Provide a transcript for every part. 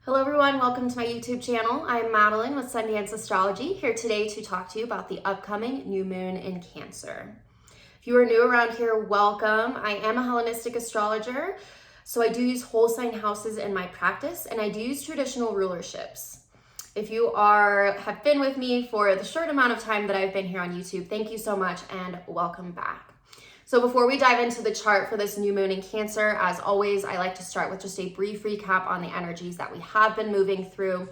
Hello everyone, welcome to my YouTube channel. I'm Madeline with Sundance Astrology, here today to talk to you about the upcoming new moon in Cancer. If you are new around here, welcome. I am a Hellenistic astrologer, so I do use whole sign houses in my practice, and I do use traditional rulerships. If you have been with me for the short amount of time that I've been here on YouTube, thank you so much and welcome back. So before we dive into the chart for this new moon in Cancer, as always, I like to start with just a brief recap on the energies that we have been moving through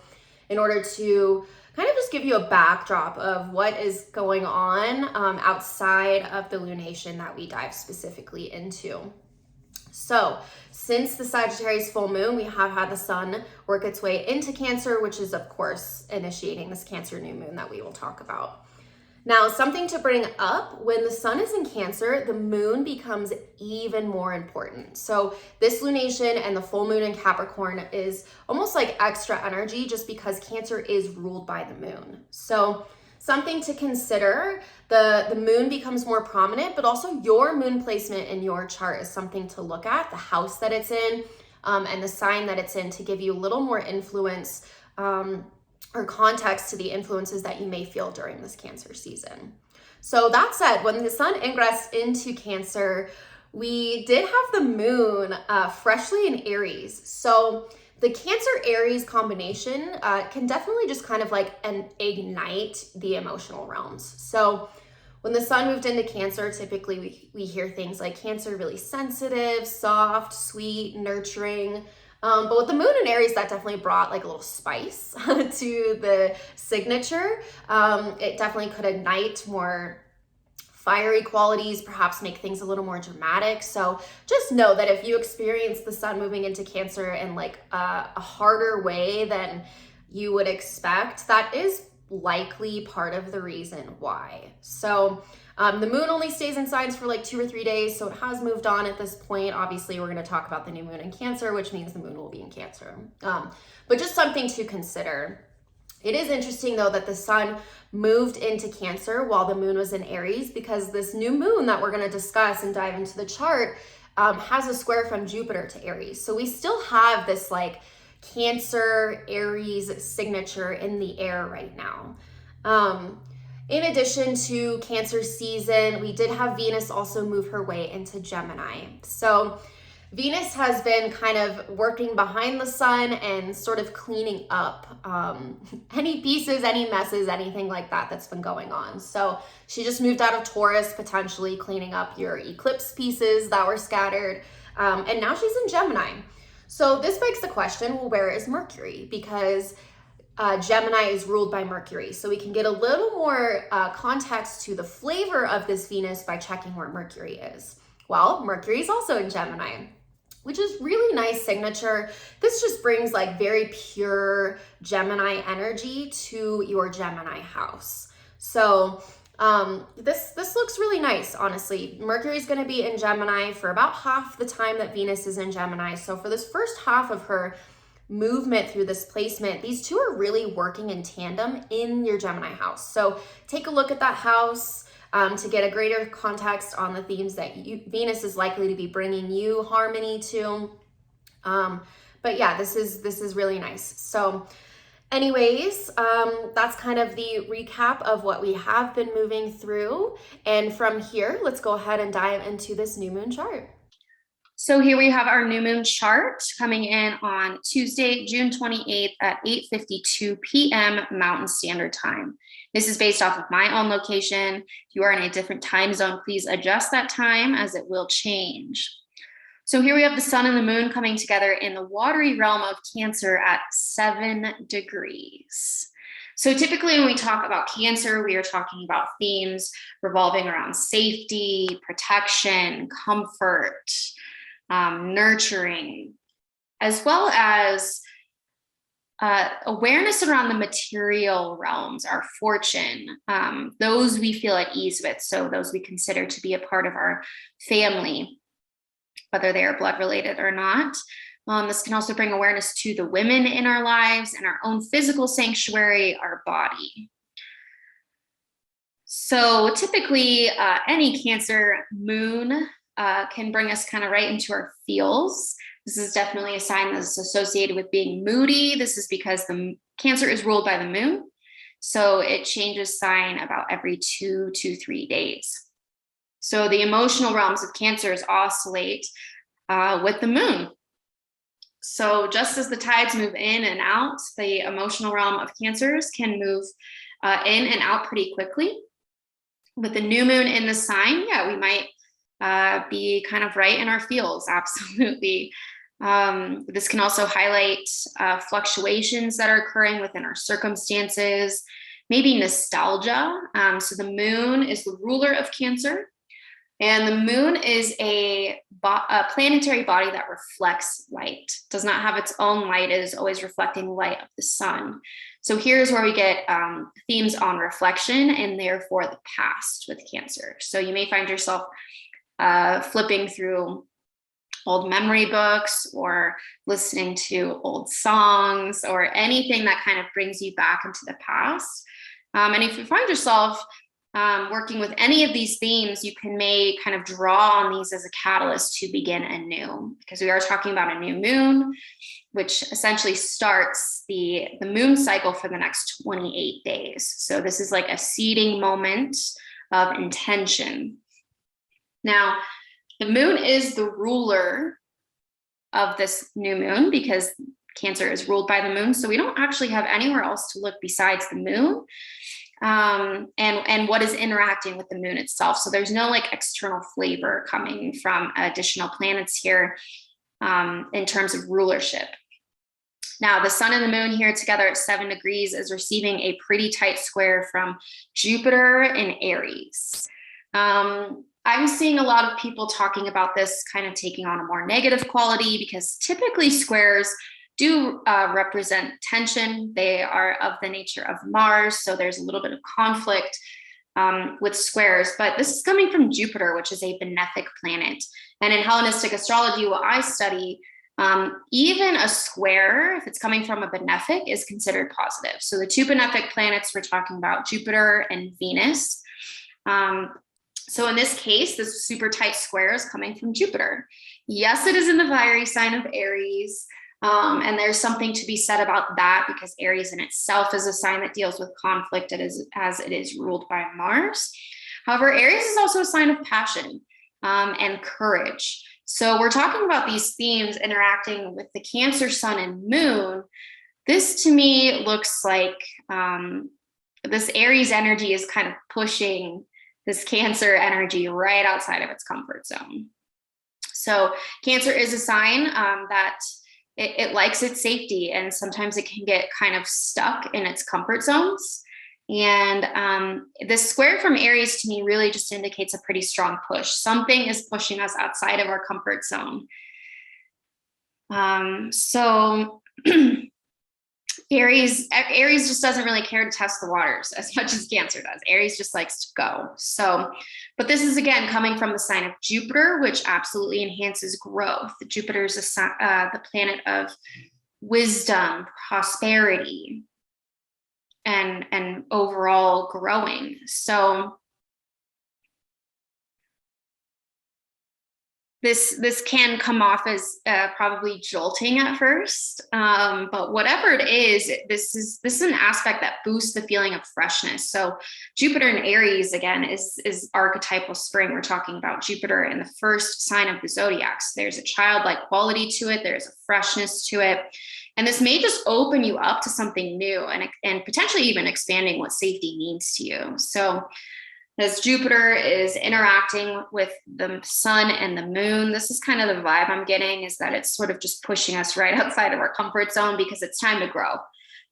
in order to kind of just give you a backdrop of what is going on outside of the lunation that we dive specifically into. So since the Sagittarius full moon, we have had the sun work its way into Cancer, which is of course initiating this Cancer new moon that we will talk about. Now, something to bring up, when the sun is in Cancer, the moon becomes even more important. So this lunation and the full moon in Capricorn is almost like extra energy just because Cancer is ruled by the moon. So something to consider, the moon becomes more prominent, but also your moon placement in your chart is something to look at, the house that it's in and the sign that it's in, to give you a little more influence or context to the influences that you may feel during this Cancer season. So that said, when the sun ingressed into Cancer, we did have the moon freshly in Aries. So the Cancer-Aries combination can definitely just kind of like ignite the emotional realms. So when the sun moved into Cancer, typically we hear things like Cancer really sensitive, soft, sweet, nurturing. But with the moon in Aries, that definitely brought like a little spice to the signature. It definitely could ignite more fiery qualities, perhaps make things a little more dramatic. So just know that if you experience the sun moving into Cancer in like a harder way than you would expect, that is likely part of the reason why. So the moon only stays in signs for like 2 or 3 days, so it has moved on at this point. Obviously, we're going to talk about the new moon in Cancer, which means the moon will be in Cancer. But just something to consider. It is interesting, though, that the sun moved into Cancer while the moon was in Aries, because this new moon that we're going to discuss and dive into the chart has a square from Jupiter to Aries. So we still have this like Cancer Aries signature in the air right now. In addition to Cancer season, we did have Venus also move her way into Gemini. So Venus has been kind of working behind the sun and sort of cleaning up any pieces, any messes, anything like that that's been going on. So she just moved out of Taurus, potentially cleaning up your eclipse pieces that were scattered. And now she's in Gemini. So this begs the question, well, where is Mercury? Because Gemini is ruled by Mercury. So we can get a little more context to the flavor of this Venus by checking where Mercury is. Well, Mercury is also in Gemini, which is really nice signature. This just brings like very pure Gemini energy to your Gemini house. So this looks really nice, honestly. Mercury is going to be in Gemini for about half the time that Venus is in Gemini. So for this first half of her movement through this placement, these two are really working in tandem in your Gemini house. So take a look at that house to get a greater context on the themes that Venus is likely to be bringing you harmony to. But yeah, this is really nice. So anyways, that's kind of the recap of what we have been moving through. And from here, let's go ahead and dive into this new moon chart. So here we have our new moon chart coming in on Tuesday, June 28th at 8:52 p.m. Mountain Standard Time. This is based off of my own location. If you are in a different time zone, please adjust that time as it will change. So here we have the sun and the moon coming together in the watery realm of Cancer at 7 degrees. So typically when we talk about Cancer, we are talking about themes revolving around safety, protection, comfort, nurturing, as well as awareness around the material realms, our fortune, those we feel at ease with. So those we consider to be a part of our family, whether they are blood related or not. This can also bring awareness to the women in our lives and our own physical sanctuary, our body. So typically any Cancer moon can bring us kind of right into our feels. This is definitely a sign that's associated with being moody. This is because the Cancer is ruled by the moon. So it changes sign about every 2 to 3 days. So the emotional realms of Cancers oscillate with the moon. So just as the tides move in and out, the emotional realm of Cancers can move in and out pretty quickly. With the new moon in the sign, yeah, we might be kind of right in our feels, absolutely. This can also highlight fluctuations that are occurring within our circumstances, maybe nostalgia. So the moon is the ruler of Cancer, and the moon is a planetary body that reflects light, does not have its own light. It is always reflecting light of the sun. So here's where we get themes on reflection and therefore the past with Cancer. So you may find yourself flipping through old memory books or listening to old songs or anything that kind of brings you back into the past. And if you find yourself working with any of these themes, you may kind of draw on these as a catalyst to begin anew, because we are talking about a new moon, which essentially starts the moon cycle for the next 28 days. So this is like a seeding moment of intention. Now, the moon is the ruler of this new moon because Cancer is ruled by the moon. So we don't actually have anywhere else to look besides the moon and what is interacting with the moon itself. So there's no like external flavor coming from additional planets here in terms of rulership. Now, the sun and the moon here together at 7 degrees is receiving a pretty tight square from Jupiter in Aries. I'm seeing a lot of people talking about this kind of taking on a more negative quality because typically squares do represent tension. They are of the nature of Mars, so there's a little bit of conflict with squares, but this is coming from Jupiter, which is a benefic planet. And in Hellenistic astrology, what I study, even a square, if it's coming from a benefic, is considered positive. So the two benefic planets we're talking about, Jupiter and Venus. So in this case, this super tight square is coming from Jupiter. Yes, it is in the fiery sign of Aries. And there's something to be said about that because Aries in itself is a sign that deals with conflict as it is ruled by Mars. However, Aries is also a sign of passion and courage. So we're talking about these themes interacting with the Cancer sun and moon. This to me looks like this Aries energy is kind of pushing this Cancer energy right outside of its comfort zone. So Cancer is a sign that it likes its safety, and sometimes it can get kind of stuck in its comfort zones. And this square from Aries to me really just indicates a pretty strong push. Something is pushing us outside of our comfort zone. So Aries just doesn't really care to test the waters as much as Cancer does. Aries just likes to go. So, but this is again coming from the sign of Jupiter, which absolutely enhances growth. Jupiter is the planet of wisdom, prosperity, and overall growing. So this can come off as probably jolting at first, but whatever it is, this is an aspect that boosts the feeling of freshness. So Jupiter in Aries again is archetypal spring. We're talking about Jupiter in the first sign of the zodiac. So there's a childlike quality to it. There's a freshness to it. And this may just open you up to something new and potentially even expanding what safety means to you. So as Jupiter is interacting with the sun and the moon, this is kind of the vibe I'm getting, is that it's sort of just pushing us right outside of our comfort zone because it's time to grow.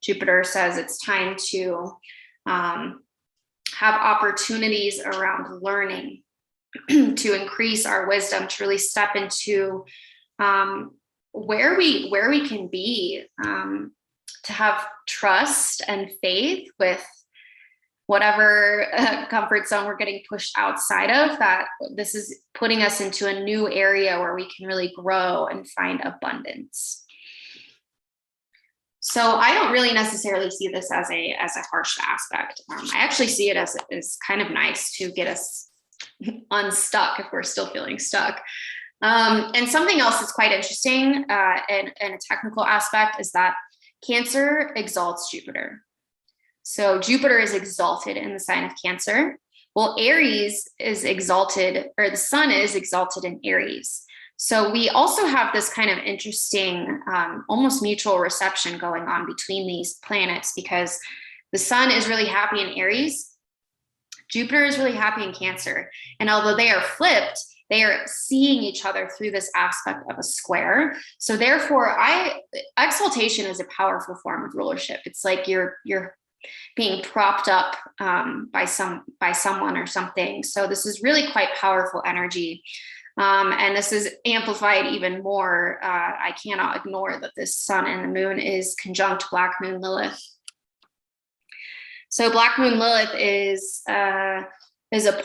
Jupiter says it's time to have opportunities around learning, to increase our wisdom, to really step into where we can be, to have trust and faith with whatever comfort zone we're getting pushed outside of, that this is putting us into a new area where we can really grow and find abundance. So I don't really necessarily see this as a harsh aspect. I actually see it as kind of nice to get us unstuck if we're still feeling stuck. And something else that's quite interesting and a technical aspect is that Cancer exalts Jupiter. So Jupiter is exalted in the sign of Cancer. Well, Aries is exalted, or the sun is exalted in Aries. So we also have this kind of interesting, almost mutual reception going on between these planets, because the sun is really happy in Aries. Jupiter is really happy in Cancer. And although they are flipped, they are seeing each other through this aspect of a square. So therefore, exaltation is a powerful form of rulership. It's like you're being propped up by someone or something. So this is really quite powerful energy. And this is amplified even more. I cannot ignore that this sun and the moon is conjunct Black Moon Lilith. So Black Moon Lilith is a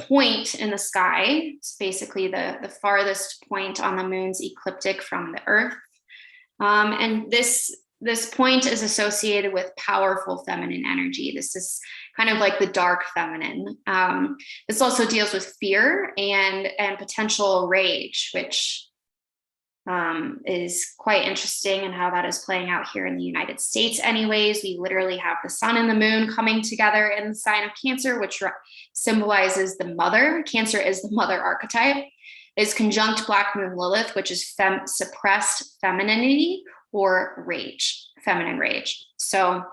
point in the sky. It's basically the farthest point on the moon's ecliptic from the Earth. And this point is associated with powerful feminine energy. This is kind of like the dark feminine. This also deals with fear and potential rage, which is quite interesting, and how that is playing out here in the United States. Anyways, we literally have the sun and the moon coming together in the sign of Cancer, which symbolizes the mother. Cancer is the mother archetype. Is conjunct Black Moon Lilith, which is suppressed femininity or rage, feminine rage. So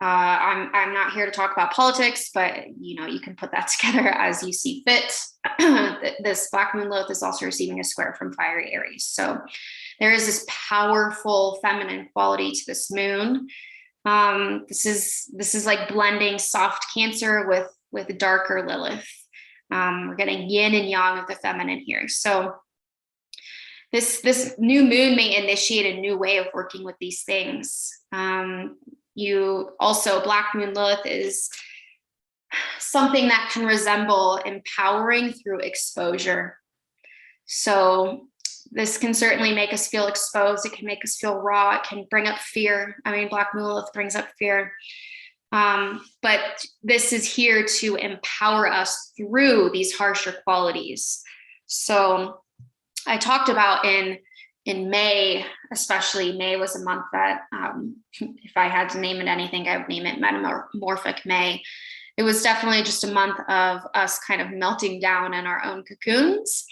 I'm not here to talk about politics, but you can put that together as you see fit. This Black Moon Lilith is also receiving a square from fiery Aries. So there is this powerful feminine quality to this moon. This is like blending soft Cancer with darker Lilith. We're getting yin and yang of the feminine here. So this new moon may initiate a new way of working with these things. Black Moon Lilith is something that can resemble empowering through exposure. So this can certainly make us feel exposed. It can make us feel raw. It can bring up fear. I mean, Black Moon Lilith brings up fear. But this is here to empower us through these harsher qualities. So I talked about in May, especially May was a month that, if I had to name it anything, I would name it Metamorphic May. It was definitely just a month of us kind of melting down in our own cocoons.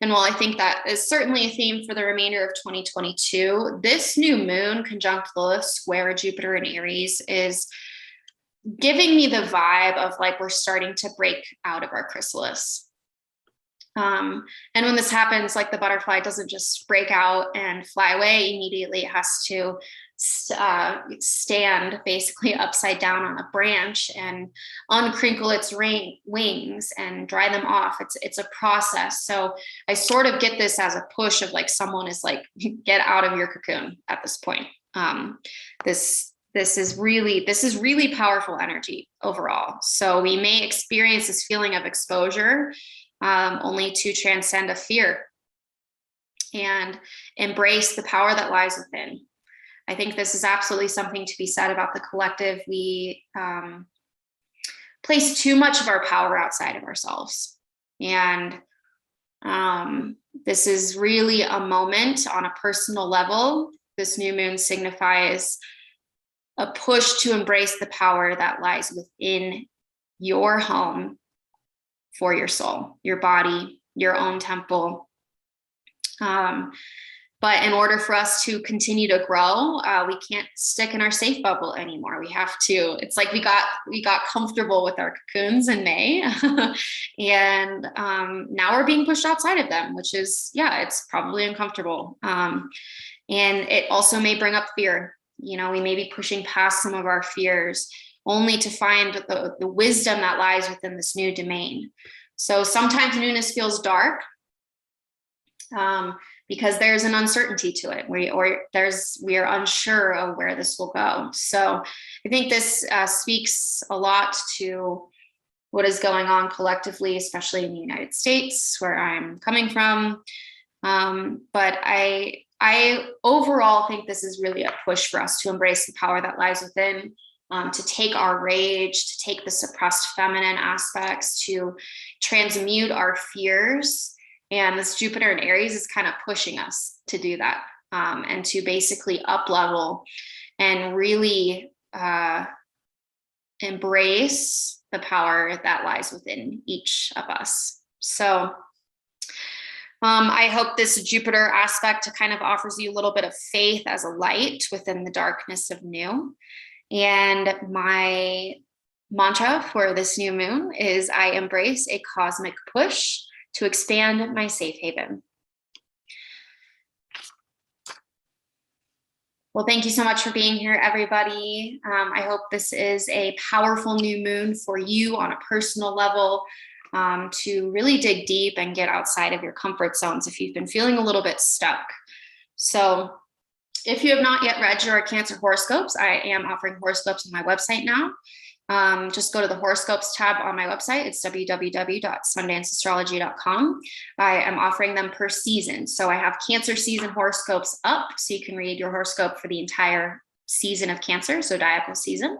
And while I think that is certainly a theme for the remainder of 2022, this new moon conjunct Lilith square Jupiter in Aries is giving me the vibe of like we're starting to break out of our chrysalis. And when this happens, like the butterfly doesn't just break out and fly away immediately. It has to stand basically upside down on a branch and uncrinkle its wings and dry them off. It's a process. So I sort of get this as a push of like someone is like, get out of your cocoon at this point. This is really powerful energy overall. So we may experience this feeling of exposure, only to transcend a fear and embrace the power that lies within. I think this is absolutely something to be said about the collective. We place too much of our power outside of ourselves. And this is really a moment on a personal level. This new moon signifies a push to embrace the power that lies within your home for your soul, your body, your own temple. But in order for us to continue to grow, we can't stick in our safe bubble anymore. We have to, it's like we got comfortable with our cocoons in May and now we're being pushed outside of them, which is, it's probably uncomfortable. And it also may bring up fear. We may be pushing past some of our fears only to find the wisdom that lies within this new domain. So sometimes newness feels dark because there's an uncertainty to it. We are unsure of where this will go. So I think this speaks a lot to what is going on collectively, especially in the United States, where I'm coming from. But I overall think this is really a push for us to embrace the power that lies within, to take our rage, to take the suppressed feminine aspects, to transmute our fears And this Jupiter in Aries is kind of pushing us to do that, and to basically up level and really embrace the power that lies within each of us. So I hope this Jupiter aspect kind of offers you a little bit of faith as a light within the darkness of new. And my mantra for this new moon is I embrace a cosmic push to expand my safe haven. Well, thank you so much for being here, everybody. I hope this is a powerful new moon for you on a personal level, to really dig deep and get outside of your comfort zones if you've been feeling a little bit stuck. So if you have not yet read your Cancer horoscopes, I am offering horoscopes on my website now. Just go to the horoscopes tab on my website. It's www.sundanceastrology.com. I am offering them per season. So I have Cancer season horoscopes up, so you can read your horoscope for the entire season of Cancer, so zodiacal season.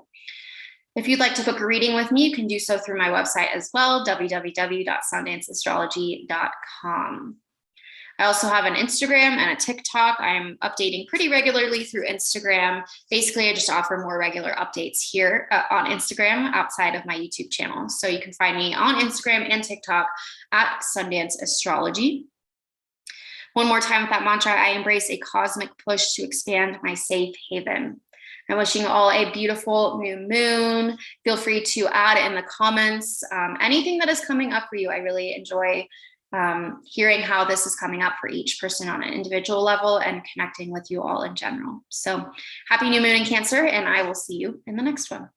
If you'd like to book a reading with me, you can do so through my website as well, www.sundanceastrology.com. I also have an Instagram and a TikTok. I'm updating pretty regularly through Instagram. Basically, I just offer more regular updates here on Instagram outside of my YouTube channel. So you can find me on Instagram and TikTok at Sundance Astrology. One more time with that mantra, I embrace a cosmic push to expand my safe haven. I'm wishing you all a beautiful new moon. Feel free to add in the comments anything that is coming up for you. I really enjoy hearing how this is coming up for each person on an individual level and connecting with you all in general. So happy new moon in Cancer, and I will see you in the next one.